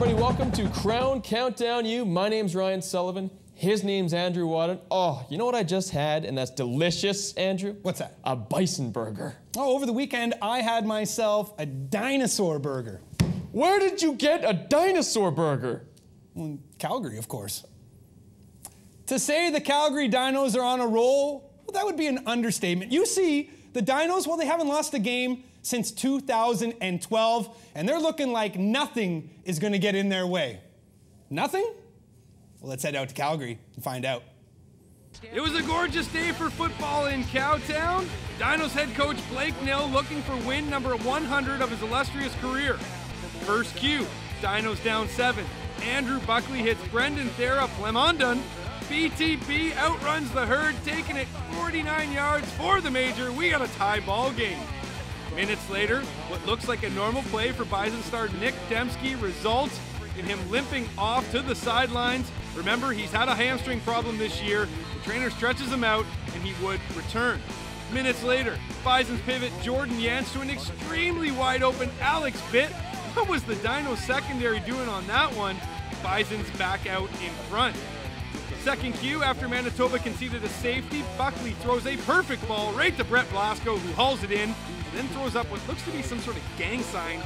everybody. Welcome to Krown Countdown U. My name's Ryan Sullivan. His name's Andrew Wadden. Oh, you know what I just had, and that's delicious, Andrew? What's that? A bison burger. Oh, over the weekend, I had myself a dinosaur burger. Where did you get a dinosaur burger? Well, Calgary, of course. To say the Calgary Dinos are on a roll, well, that would be an understatement. You see, the Dinos, well, they haven't lost a game since 2012, and they're looking like nothing is going to get in their way. Nothing? Well, let's head out to Calgary and find out. It was a gorgeous day for football in Cowtown. Dinos head coach Blake Nill looking for win number 100 of his illustrious career. First cue, Dinos down 7. Andrew Buckley hits Brendan Thera Plemondon. BTP outruns the herd, taking it 49 yards for the major. We got a tie ball game. Minutes later, what looks like a normal play for Bison star Nick Dembski results in him limping off to the sidelines. Remember, he's had a hamstring problem this year. The trainer stretches him out, and he would return. Minutes later, Bison's pivot Jordan Yance to an extremely wide open Alex Bitt. What was the Dino secondary doing on that one? Bison's back out in front. Second cue, after Manitoba conceded a safety, Buckley throws a perfect ball right to Brett Blasco, who hauls it in, and then throws up what looks to be some sort of gang sign.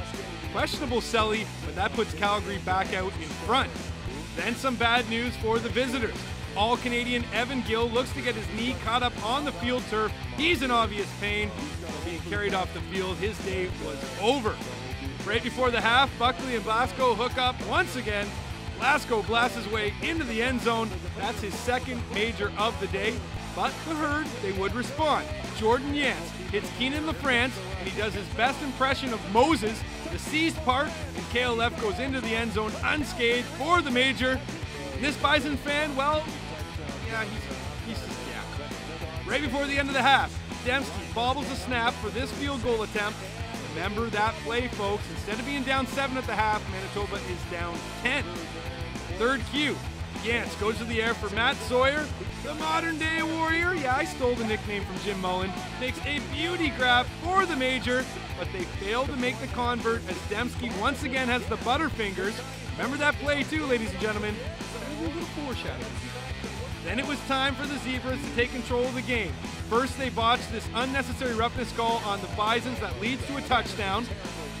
Questionable celly, but that puts Calgary back out in front. Then some bad news for the visitors. All-Canadian Evan Gill looks to get his knee caught up on the field turf. He's in obvious pain. Being carried off the field, his day was over. Right before the half, Buckley and Blasco hook up once again. Blasco blasts his way into the end zone. That's his second major of the day. But the herd, they would respond. Jordan Yance hits Keenan LaFrance, and he does his best impression of Moses. The seized part, and KLF goes into the end zone unscathed for the major. And this Bison fan, well, yeah, he's just, yeah. Right before the end of the half, Dembski bobbles a snap for this field goal attempt. Remember that play, folks. Instead of being down 7 at the half, Manitoba is down 10. Third cue, Yance goes to the air for Matt Sawyer, the modern-day Warrior. Yeah, I stole the nickname from Jim Mullen. Makes a beauty grab for the major, but they fail to make the convert as Dembski once again has the butterfingers. Remember that play too, ladies and gentlemen. A little foreshadowing. Then it was time for the Zebras to take control of the game. First, they botched this unnecessary roughness call on the Bisons that leads to a touchdown.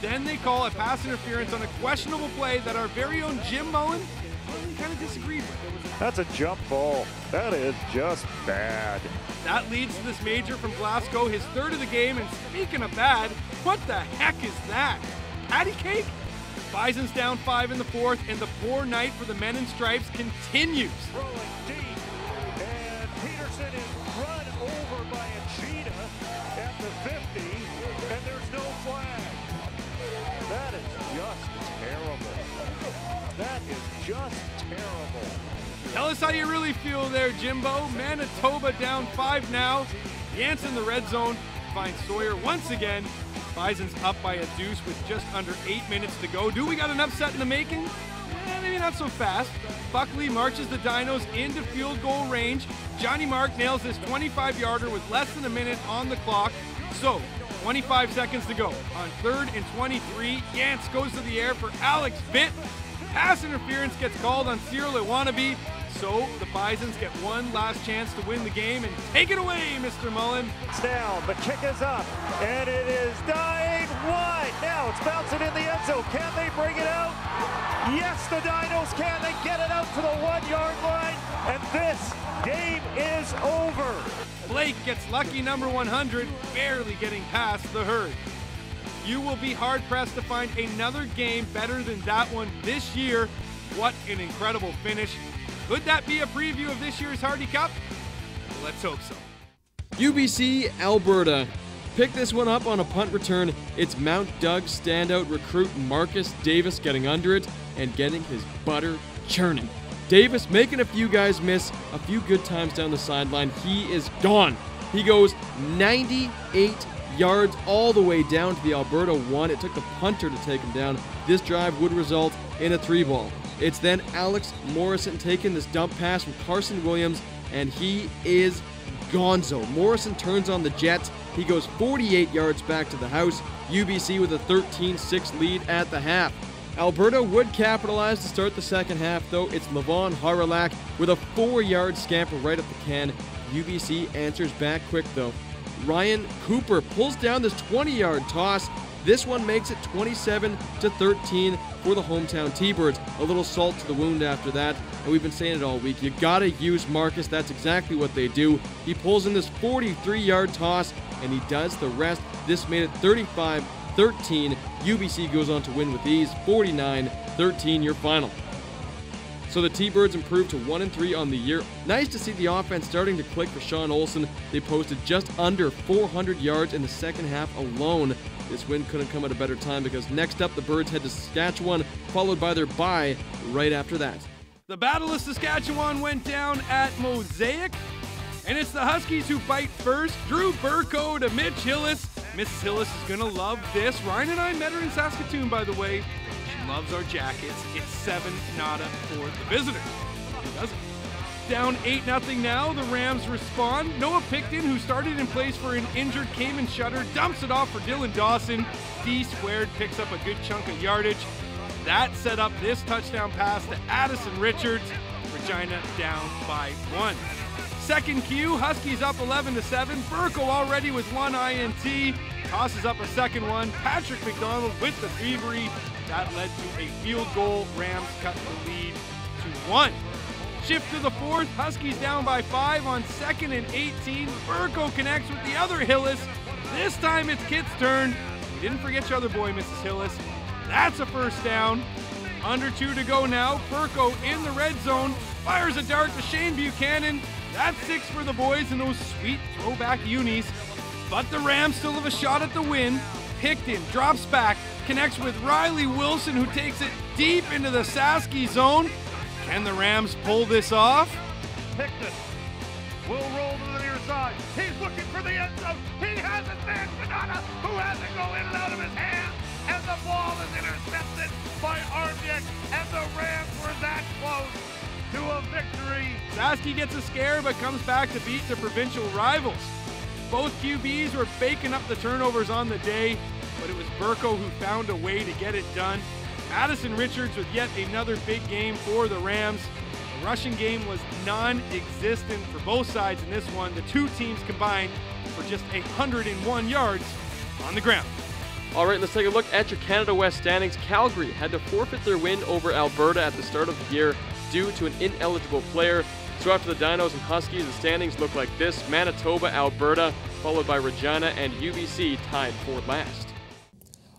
Then they call a pass interference on a questionable play that our very own Jim Mullen kind of disagreed with. That's a jump ball. That is just bad. That leads to this major from Glasgow, his third of the game, and speaking of bad, what the heck is that? Patty cake? Bison's down 5 in the fourth, and the poor night for the men in stripes continues. Rolling deep, and Peterson is run over by a cheetah at the 50, and there's no flag. That is just terrible. That is just terrible. Tell us how you really feel there, Jimbo. Manitoba down 5 now. Yance in the red zone finds Sawyer once again. Bison's up by a deuce with just under 8 minutes to go. Do we got an upset in the making? Maybe not so fast. Buckley marches the Dinos into field goal range. Johnny Mark nails this 25-yarder with less than a minute on the clock. So, 25 seconds to go. On 3rd and 23, Yance goes to the air for Alex Bitt. Pass interference gets called on Cyril Iwanabe. So the Bisons get one last chance to win the game, and take it away, Mr. Mullen. It's down, the kick is up, and it is dived wide. Now it's bouncing in the end zone. Can they bring it out? Yes, the Dinos can. They get it out to the 1-yard line, and this game is over. Blake gets lucky number 100, barely getting past the herd. You will be hard-pressed to find another game better than that one this year. What an incredible finish. Could that be a preview of this year's Hardy Cup? Let's hope so. UBC, Alberta. Pick this one up on a punt return. It's Mount Doug standout recruit Marcus Davis getting under it and getting his butter churning. Davis making a few guys miss, a few good times down the sideline. He is gone. He goes 98 yards all the way down to the Alberta 1. It took the punter to take him down. This drive would result in a 3-ball. It's then Alex Morrison taking this dump pass from Carson Williams, and he is gonzo. Morrison turns on the Jets. He goes 48 yards back to the house. UBC with a 13-6 lead at the half. Alberta would capitalize to start the second half, though. It's Levon Haralak with a 4-yard scamper right at the can. UBC answers back quick, though. Ryan Cooper pulls down this 20-yard toss. This one makes it 27-13 for the hometown T-Birds. A little salt to the wound after that, and we've been saying it all week. You gotta use Marcus. That's exactly what they do. He pulls in this 43-yard toss, and he does the rest. This made it 35-13. UBC goes on to win with ease, 49-13 your final. So the T-Birds improved to 1-3 on the year. Nice to see the offense starting to click for Sean Olsen. They posted just under 400 yards in the second half alone. This win couldn't come at a better time because next up the Birds head to Saskatchewan, followed by their bye right after that. The Battle of Saskatchewan went down at Mosaic, and it's the Huskies who bite first. Drew Burko to Mitch Hillis. Mrs. Hillis is going to love this. Ryan and I met her in Saskatoon, by the way. She loves our jackets. It's 7 nada for the visitors. Who doesn't? Down 8-0 now, the Rams respond. Noah Picton, who started in place for an injured Cayman Shutter, dumps it off for Dylan Dawson. D-squared picks up a good chunk of yardage. That set up this touchdown pass to Addison Richards. Regina down by 1. Second Q, Huskies up 11-7. Burko already with 1 INT. Tosses up a second one. Patrick McDonald with the thievery. That led to a field goal. Rams cut the lead to 1. Shift to the fourth. Huskies down by 5 on 2nd and 18. Burko connects with the other Hillis. This time it's Kit's turn. We didn't forget your other boy, Mrs. Hillis. That's a first down. Under 2 to go now. Burko in the red zone. Fires a dart to Shane Buchanan. That's 6 for the boys in those sweet throwback unis. But the Rams still have a shot at the win. Picton drops back, connects with Riley Wilson, who takes it deep into the Sasky zone. Can the Rams pull this off? Picton will roll to the near side. He's looking for the end zone. He has it there. Sonata, who has it go in and out of his hands. And the ball is intercepted by Armyek. And the Rams were that close to a victory. Sasky gets a scare but comes back to beat the provincial rivals. Both QBs were baking up the turnovers on the day, but it was Burko who found a way to get it done. Addison Richards with yet another big game for the Rams. The rushing game was non-existent for both sides in this one. The two teams combined for just 101 yards on the ground. All right, let's take a look at your Canada West standings. Calgary had to forfeit their win over Alberta at the start of the year due to an ineligible player. So after the Dinos and Huskies, the standings look like this. Manitoba, Alberta, followed by Regina and UBC tied for last.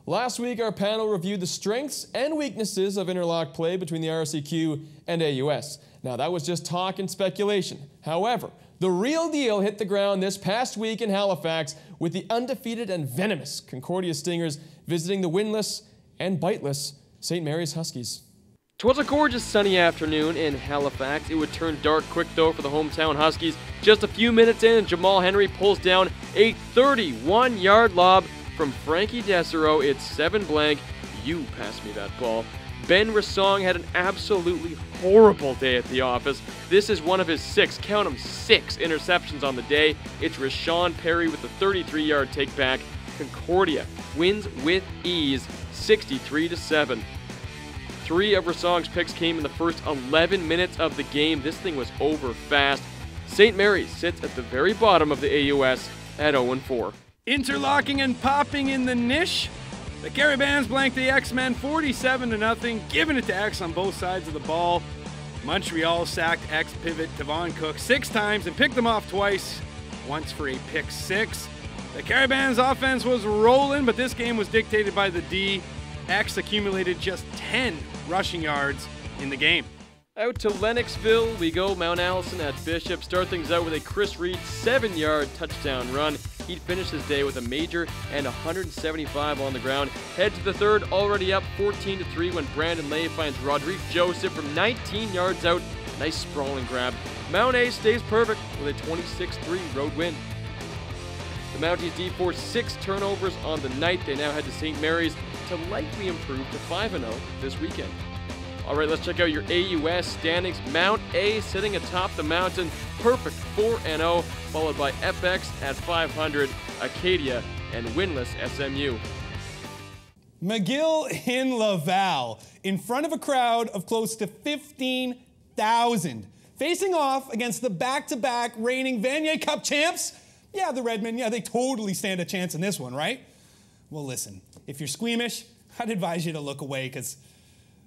Last week, our panel reviewed the strengths and weaknesses of interlock play between the RCQ and AUS. Now, that was just talk and speculation. However, the real deal hit the ground this past week in Halifax with the undefeated and venomous Concordia Stingers visiting the winless and biteless St. Mary's Huskies. It was a gorgeous sunny afternoon in Halifax. It would turn dark quick, though, for the hometown Huskies. Just a few minutes in, Jamal Henry pulls down a 31-yard lob from Frankie Dessereau. It's 7-blank. You pass me that ball. Ben Rassong had an absolutely horrible day at the office. This is one of his 6, count them, 6 interceptions on the day. It's Rashawn Perry with the 33-yard takeback. Concordia wins with ease, 63-7. 3 of Rassong's picks came in the first 11 minutes of the game. This thing was over fast. St. Mary's sits at the very bottom of the AUS at 0-4. Interlocking and popping in the niche. The Caravans blanked the XMen 47-0, giving it to X on both sides of the ball. Montreal sacked X pivot Devon Cook 6 times and picked them off twice, once for a pick 6. The Caravans offense was rolling, but this game was dictated by the D. X accumulated just 10 rushing yards in the game. Out to Lennoxville we go. Mount Allison at Bishop. Start things out with a Chris Reed 7-yard touchdown run. He'd finish his day with a major and 175 on the ground. Head to the third, already up 14-3 when Brandon Lay finds Rodrigue Joseph from 19 yards out. Nice sprawling grab. Mount A stays perfect with a 26-3 road win. The Mounties D forced 6 turnovers on the night. They now head to St. Mary's to likely improve to 5-0 this weekend. All right, let's check out your AUS standings. Mount A sitting atop the mountain, perfect 4-0, followed by FX at 500, Acadia, and winless SMU. McGill in Laval, in front of a crowd of close to 15,000, facing off against the back-to-back reigning Vanier Cup champs. Yeah, the Redmen, they totally stand a chance in this one, right? Well, listen, if you're squeamish, I'd advise you to look away, because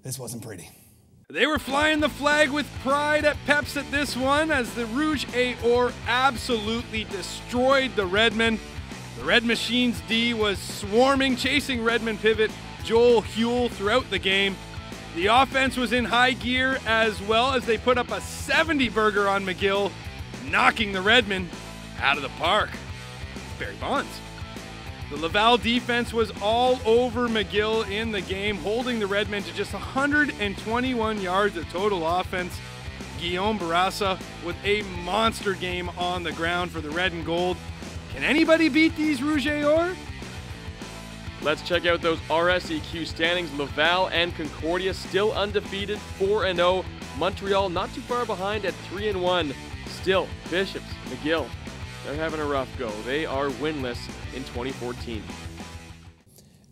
this wasn't pretty. They were flying the flag with pride at Peps at this one, as the Rouge et Or absolutely destroyed the Redmen. The Red Machines D was swarming, chasing Redmen pivot Joel Huel throughout the game. The offense was in high gear as well, as they put up a 70-burger on McGill, knocking the Redmen out of the park. Barry Bonds. The Laval defense was all over McGill in the game, holding the Redmen to just 121 yards of total offense. Guillaume Barassa with a monster game on the ground for the Red and Gold. Can anybody beat these Rouge et Or? Let's check out those RSEQ standings. Laval and Concordia still undefeated, 4-0. Montreal not too far behind at 3-1. Still, Bishops, McGill, they're having a rough go. They are winless in 2014.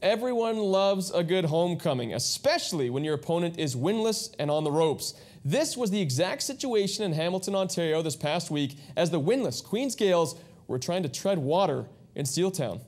Everyone loves a good homecoming, especially when your opponent is winless and on the ropes. This was the exact situation in Hamilton, Ontario this past week, as the winless Queens Gales were trying to tread water in Steeltown.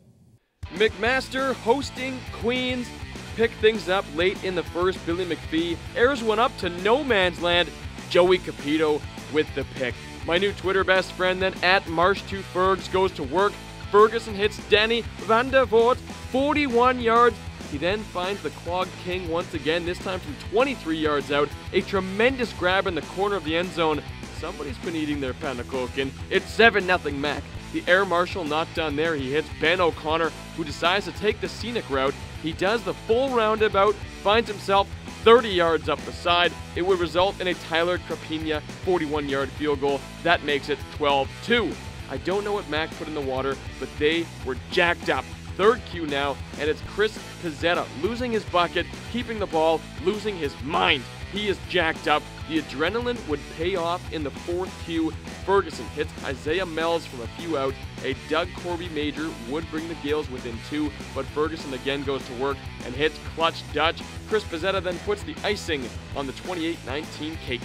McMaster hosting Queens. Pick things up late in the first. Billy McPhee airs one up to no man's land. Joey Capito with the pick. My new Twitter best friend then, at Marsh2Fergs, goes to work. Ferguson hits Danny Van der Voort 41 yards. He then finds the Clog King once again, this time from 23 yards out. A tremendous grab in the corner of the end zone. Somebody's been eating their panakokin. It's 7-0 Mac. The Air Marshal not done there. He hits Ben O'Connor, who decides to take the scenic route. He does the full roundabout, finds himself 30 yards up the side. It would result in a Tyler Crapina 41-yard field goal. That makes it 12-2. I don't know what Mac put in the water, but they were jacked up. Third Q now, and it's Chris Pizzetta losing his bucket, keeping the ball, losing his mind. He is jacked up. The adrenaline would pay off in the fourth Q. Ferguson hits Isaiah Mells from a few out. A Doug Corby major would bring the Gales within 2, but Ferguson again goes to work and hits clutch Dutch. Chris Pizzetta then puts the icing on the 28-19 cake.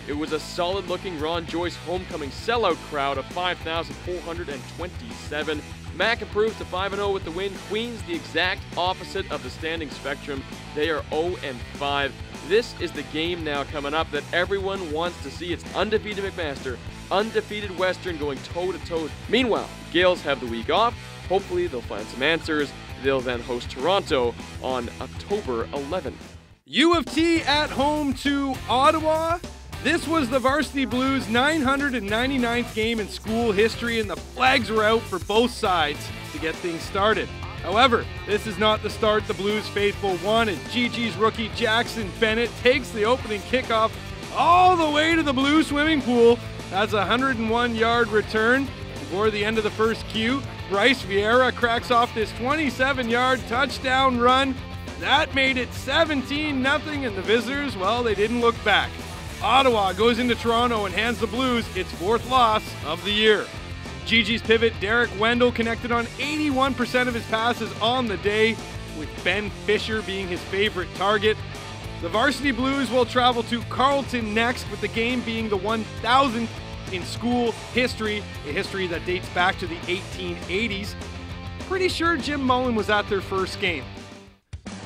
It was a solid-looking Ron Joyce homecoming sellout crowd of 5,427. Mac improves to 5-0 with the win. Queens the exact opposite of the standing spectrum. They are 0-5. This is the game now coming up that everyone wants to see. It's undefeated McMaster, undefeated Western going toe-to-toe. Meanwhile, the Gales have the week off. Hopefully they'll find some answers. They'll then host Toronto on October 11th. U of T at home to Ottawa. This was the Varsity Blues' 999th game in school history, and the flags were out for both sides to get things started. However, this is not the start the Blues faithful wanted. GG's rookie Jackson Bennett takes the opening kickoff all the way to the Blue swimming pool. That's a 101-yard return. Before the end of the first Q, Bryce Vieira cracks off this 27-yard touchdown run. That made it 17-0, and the visitors, well, they didn't look back. Ottawa goes into Toronto and hands the Blues its fourth loss of the year. GG's pivot Derek Wendell connected on 81% of his passes on the day, with Ben Fisher being his favorite target. The Varsity Blues will travel to Carlton next, with the game being the 1,000th in school history, a history that dates back to the 1880s. Pretty sure Jim Mullen was at their first game.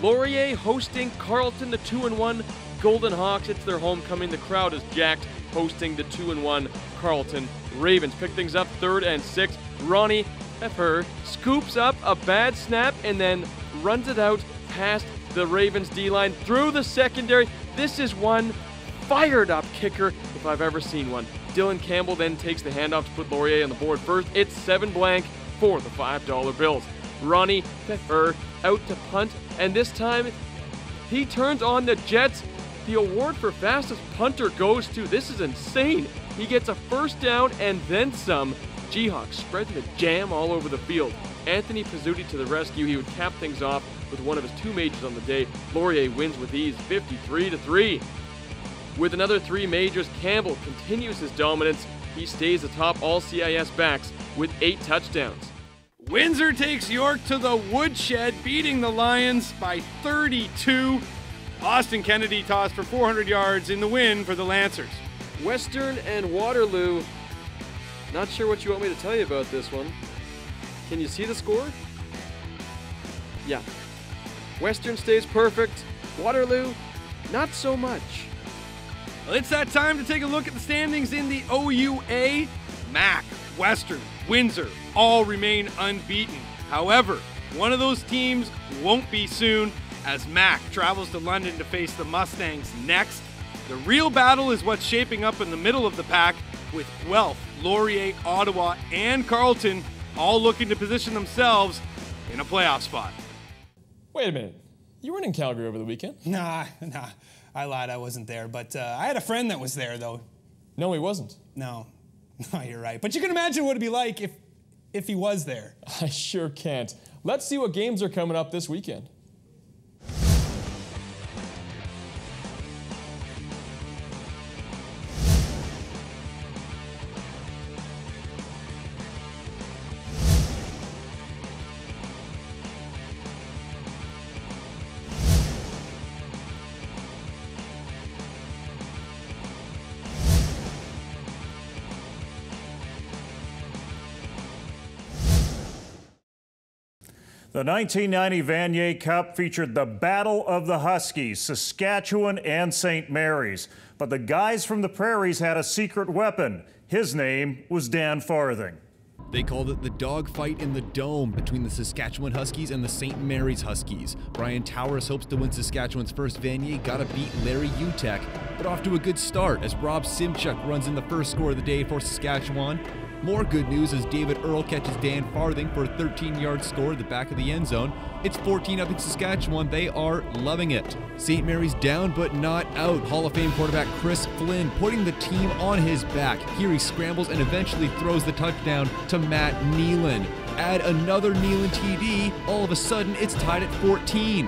Laurier hosting Carlton, the 2-1 Golden Hawks. It's their homecoming. The crowd is jacked, hosting the 2-1 Carlton Ravens. Pick things up 3rd and 6. Ronnie Pepper scoops up a bad snap and then runs it out past the Ravens D-line through the secondary. This is one fired up kicker if I've ever seen one. Dylan Campbell then takes the handoff to put Laurier on the board first. It's 7-blank for the $5 bills. Ronnie Pepper out to punt, and this time he turns on the Jets. The award for fastest punter goes to, this is insane, he gets a first down and then some. Jayhawks spreading the jam all over the field. Anthony Pizzuti to the rescue. He would cap things off with one of his 2 majors on the day. Laurier wins with ease, 53-3. With another 3 majors, Campbell continues his dominance. He stays atop all CIS backs with 8 touchdowns. Windsor takes York to the woodshed, beating the Lions by 32. Austin Kennedy tossed for 400 yards in the win for the Lancers. Western and Waterloo. Not sure what you want me to tell you about this one. Can you see the score? Yeah. Western stays perfect. Waterloo, not so much. Well, it's that time to take a look at the standings in the OUA. Mac, Western, Windsor all remain unbeaten. However, one of those teams won't be soon as Mac travels to London to face the Mustangs next. The real battle is what's shaping up in the middle of the pack with Guelph, Laurier, Ottawa, and Carlton all looking to position themselves in a playoff spot. Wait a minute. You weren't in Calgary over the weekend? Nah. I lied, I wasn't there. But I had a friend that was there, though. No, he wasn't. No, you're right. But you can imagine what it'd be like if he was there. I sure can't. Let's see what games are coming up this weekend. The 1990 Vanier Cup featured the Battle of the Huskies, Saskatchewan and St. Mary's. But the guys from the prairies had a secret weapon. His name was Dan Farthing. They called it the dogfight in the dome between the Saskatchewan Huskies and the St. Mary's Huskies. Brian Towers hopes to win Saskatchewan's first Vanier, gotta beat Larry Utek, but off to a good start as Rob Simchuk runs in the first score of the day for Saskatchewan. More good news as David Earl catches Dan Farthing for a 13-yard score at the back of the end zone. It's 14-0 Saskatchewan. They are loving it. St. Mary's down but not out. Hall of Fame quarterback Chris Flynn putting the team on his back. Here he scrambles and eventually throws the touchdown to Matt Nealon. Add another Nealon TD. All of a sudden, it's tied at 14.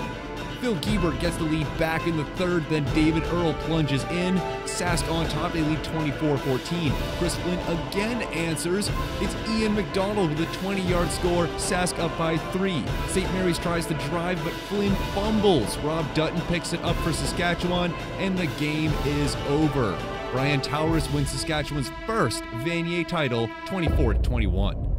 Phil Giebert gets the lead back in the third, then David Earl plunges in. Sask on top, they lead 24-14. Chris Flynn again answers. It's Ian McDonald with a 20-yard score. Sask up by 3. St. Mary's tries to drive, but Flynn fumbles. Rob Dutton picks it up for Saskatchewan, and the game is over. Brian Towers wins Saskatchewan's first Vanier title, 24-21.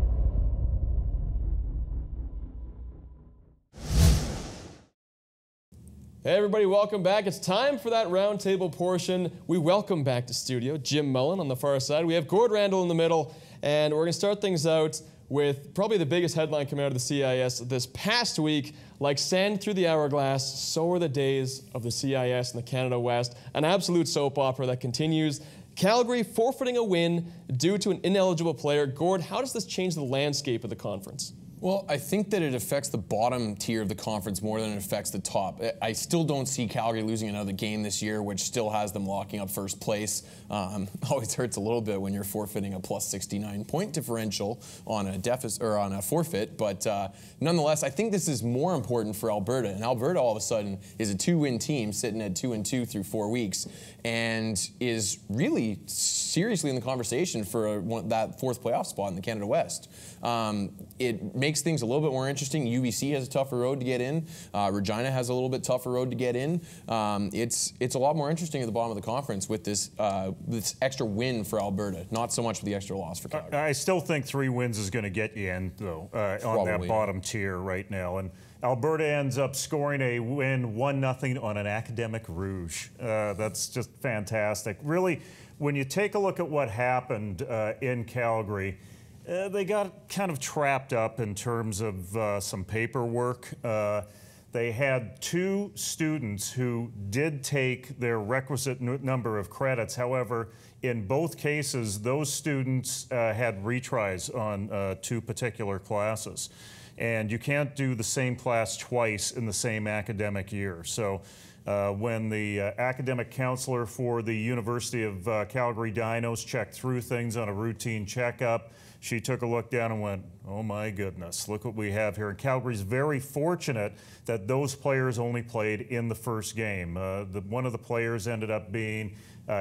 Hey everybody, welcome back. It's time for that roundtable portion. We welcome back to studio Jim Mullen on the far side. We have Gord Randall in the middle, and we're going to start things out with probably the biggest headline coming out of the CIS this past week. Like sand through the hourglass, so are the days of the CIS and the Canada West. An absolute soap opera that continues. Calgary forfeiting a win due to an ineligible player. Gord, how does this change the landscape of the conference? Well, I think that it affects the bottom tier of the conference more than it affects the top. I still don't see Calgary losing another game this year, which still has them locking up first place. Always hurts a little bit when you're forfeiting a plus 69 point differential on a deficit or on a forfeit, but nonetheless, I think this is more important for Alberta. And Alberta, all of a sudden, is a 2-win team sitting at 2-2 through 4 weeks, and is really seriously in the conversation for that fourth playoff spot in the Canada West. It makes things a little bit more interesting. UBC has a tougher road to get in. Regina has a little bit tougher road to get in. It's a lot more interesting at the bottom of the conference with this extra win for Alberta, not so much for the extra loss for Calgary. I still think 3 wins is going to get you in, though, on that bottom tier right now. And Alberta ends up scoring a win 1-0 on an Academic Rouge. That's just fantastic. Really, when you take a look at what happened in Calgary, they got kind of trapped up in terms of some paperwork. They had 2 students who did take their requisite number of credits. However, in both cases, those students had retries on 2 particular classes. And you can't do the same class twice in the same academic year. So when the academic counselor for the University of Calgary Dinos checked through things on a routine checkup, she took a look down and went, oh my goodness, look what we have here. And Calgary's very fortunate that those players only played in the first game. One of the players ended up being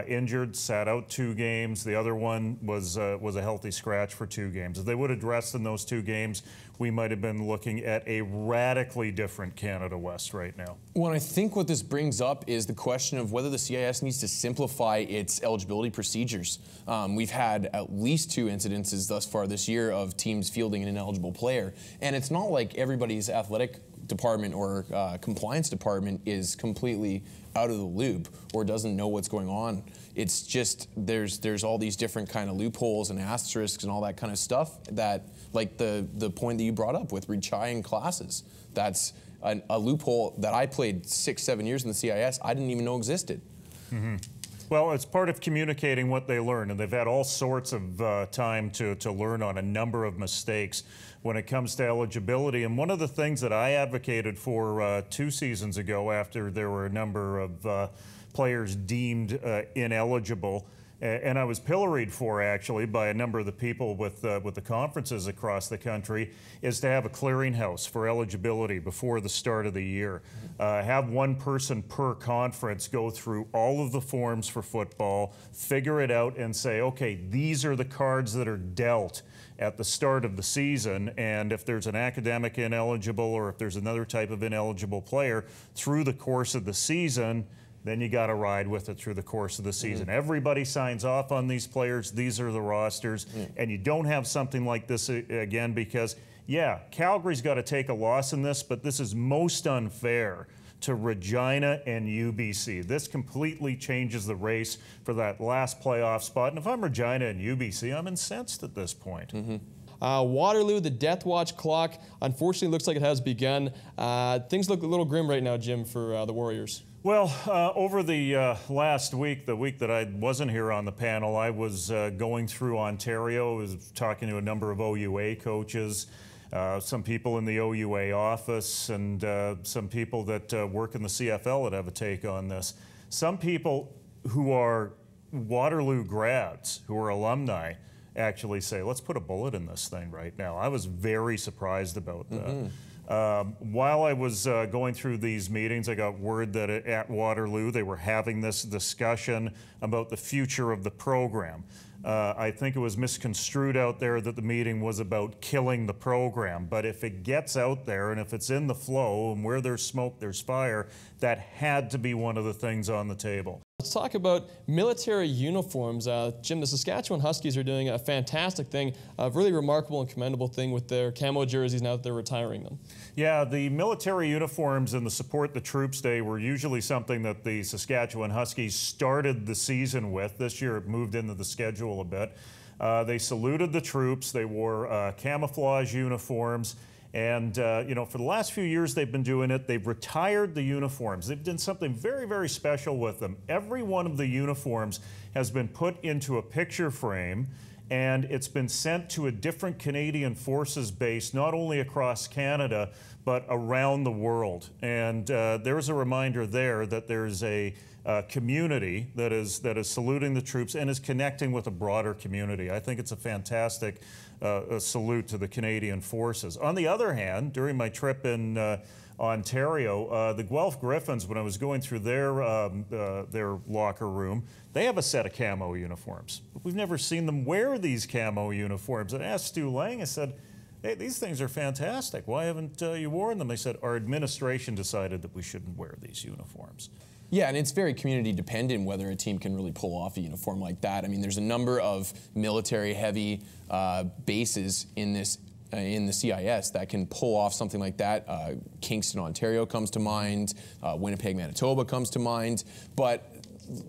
injured, sat out 2 games. The other one was a healthy scratch for 2 games. If they would have dressed in those 2 games, we might have been looking at a radically different Canada West right now. Well, I think what this brings up is the question of whether the CIS needs to simplify its eligibility procedures. We've had at least 2 incidences thus far this year of teams fielding an ineligible player, and it's not like everybody's athletic department or compliance department is completely out of the loop or doesn't know what's going on. It's just there's all these different kind of loopholes and asterisks and all that kind of stuff that, like the point that you brought up with retiring classes, that's a loophole that I played 6-7 years in the CIS I didn't even know existed. Mm-hmm. Well, it's part of communicating what they learn, and they've had all sorts of time to learn on a number of mistakes when it comes to eligibility. And one of the things that I advocated for 2 seasons ago, after there were a number of players deemed ineligible, and I was pilloried for actually by a number of the people with the conferences across the country, is to have a clearinghouse for eligibility before the start of the year. Have one person per conference go through all of the forms for football, figure it out and say, okay, these are the cards that are dealt at the start of the season, and if there's an academic ineligible or if there's another type of ineligible player through the course of the season, then you got to ride with it through the course of the season. Everybody signs off on these players. These are the rosters. And you don't have something like this again because, yeah, Calgary's got to take a loss in this, but this is most unfair to Regina and UBC. This completely changes the race for that last playoff spot. And if I'm Regina and UBC, I'm incensed at this point. Waterloo, the death watch clock, unfortunately looks like it has begun. Things look a little grim right now, Jim, for the Warriors. Well, over the last week, the week that I wasn't here on the panel, I was going through Ontario. I was talking to a number of OUA coaches, some people in the OUA office, and some people that work in the CFL that have a take on this. Some people who are Waterloo grads, who are alumni, actually say, let's put a bullet in this thing right now. I was very surprised about that. While I was going through these meetings, I got word that at Waterloo they were having this discussion about the future of the program. I think it was misconstrued out there that the meeting was about killing the program, but if it gets out there and if it's in the flow and where there's smoke, there's fire, that had to be one of the things on the table. Let's talk about military uniforms. Jim, the Saskatchewan Huskies are doing a fantastic thing, a really remarkable and commendable thing with their camo jerseys now that they're retiring them. Yeah, the military uniforms and the Support the Troops Day were usually something that the Saskatchewan Huskies started the season with. This year it moved into the schedule a bit. They saluted the troops, they wore camouflage uniforms. And, you know, for the last few years they've been doing it. They've retired the uniforms. They've done something very, very special with them. Every one of the uniforms has been put into a picture frame, and it's been sent to a different Canadian Forces base, not only across Canada, but around the world. And there's a reminder there that there's a community that is saluting the troops and is connecting with a broader community. I think it's a fantastic salute to the Canadian Forces. On the other hand, during my trip in Ontario, the Guelph Griffins, when I was going through their locker room, they have a set of camo uniforms. We've never seen them wear these camo uniforms. And I asked Stu Lang, I said, hey, these things are fantastic. Why haven't you worn them? They said, our administration decided that we shouldn't wear these uniforms. Yeah, and it's very community dependent whether a team can really pull off a uniform like that. I mean, there's a number of military-heavy bases in the CIS that can pull off something like that. Kingston, Ontario comes to mind. Winnipeg, Manitoba comes to mind. But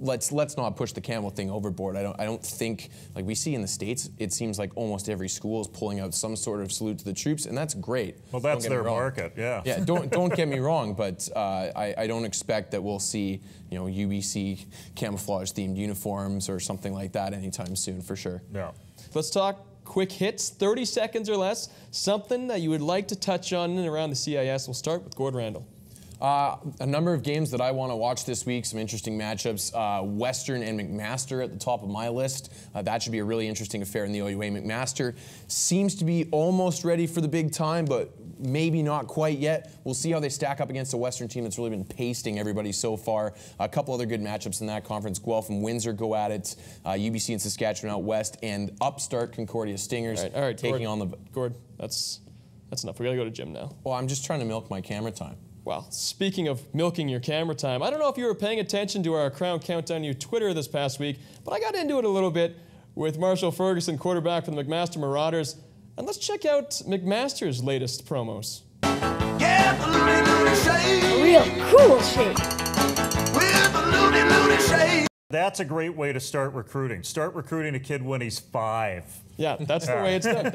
let's not push the camo thing overboard. I don't think, like we see in the States, it seems like almost every school is pulling out some sort of salute to the troops, and that's great. Well, that's their market, yeah. Yeah, don't get me wrong, but I don't expect that we'll see, you know, UBC camouflage themed uniforms or something like that anytime soon, for sure. Yeah. Let's talk quick hits, 30 seconds or less, something that you would like to touch on in and around the CIS. We'll start with Gord Randall. A number of games that I want to watch this week, some interesting matchups. Western and McMaster at the top of my list. That should be a really interesting affair in the OUA. McMaster seems to be almost ready for the big time, but maybe not quite yet. We'll see how they stack up against a Western team that's really been pasting everybody so far. A couple other good matchups in that conference. Guelph and Windsor go at it. UBC and Saskatchewan out west, and upstart Concordia Stingers all right, taking on the... Gord, that's enough. We got to go to Jim now. Well, I'm just trying to milk my camera time. Well, speaking of milking your camera time, I don't know if you were paying attention to our Krown Countdown U Twitter this past week, but I got into it a little bit with Marshall Ferguson, quarterback for the McMaster Marauders. And let's check out McMaster's latest promos. Yeah, the loony, loony shade. A real cool shape. With the loony, loony shade. That's a great way to start recruiting. Start recruiting a kid when he's 5. Yeah, that's the way it's done.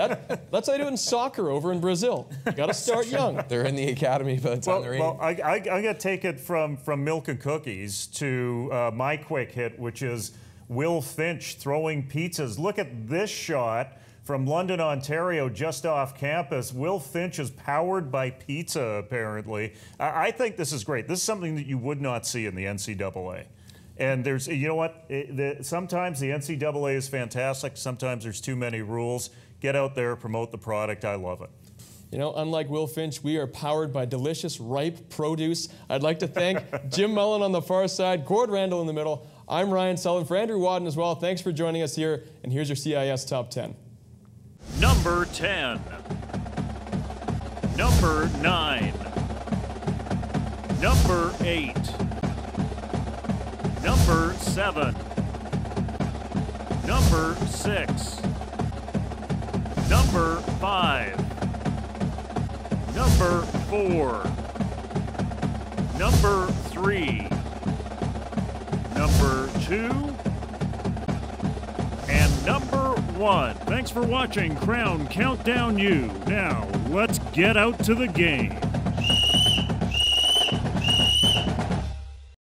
That's how they do it in soccer over in Brazil. You got to start young. They're in the academy by the time they're 8. Well, I got to take it from milk and cookies to my quick hit, which is Will Finch throwing pizzas. Look at this shot from London, Ontario, just off campus. Will Finch is powered by pizza, apparently. I think this is great. This is something that you would not see in the NCAA. And there's, you know what, sometimes the NCAA is fantastic. Sometimes there's too many rules. Get out there, promote the product. I love it. You know, unlike Will Finch, we are powered by delicious, ripe produce. I'd like to thank Jim Mullen on the far side, Gord Randall in the middle. I'm Ryan Sullivan. For Andrew Wadden as well, thanks for joining us here. And here's your CIS Top 10. Number 10. Number 9. Number 8. Number 7. Number 6. Number 5. Number 4. Number 3. Number 2. And number 1. Thanks for watching Krown Countdown U. Now, let's get out to the game.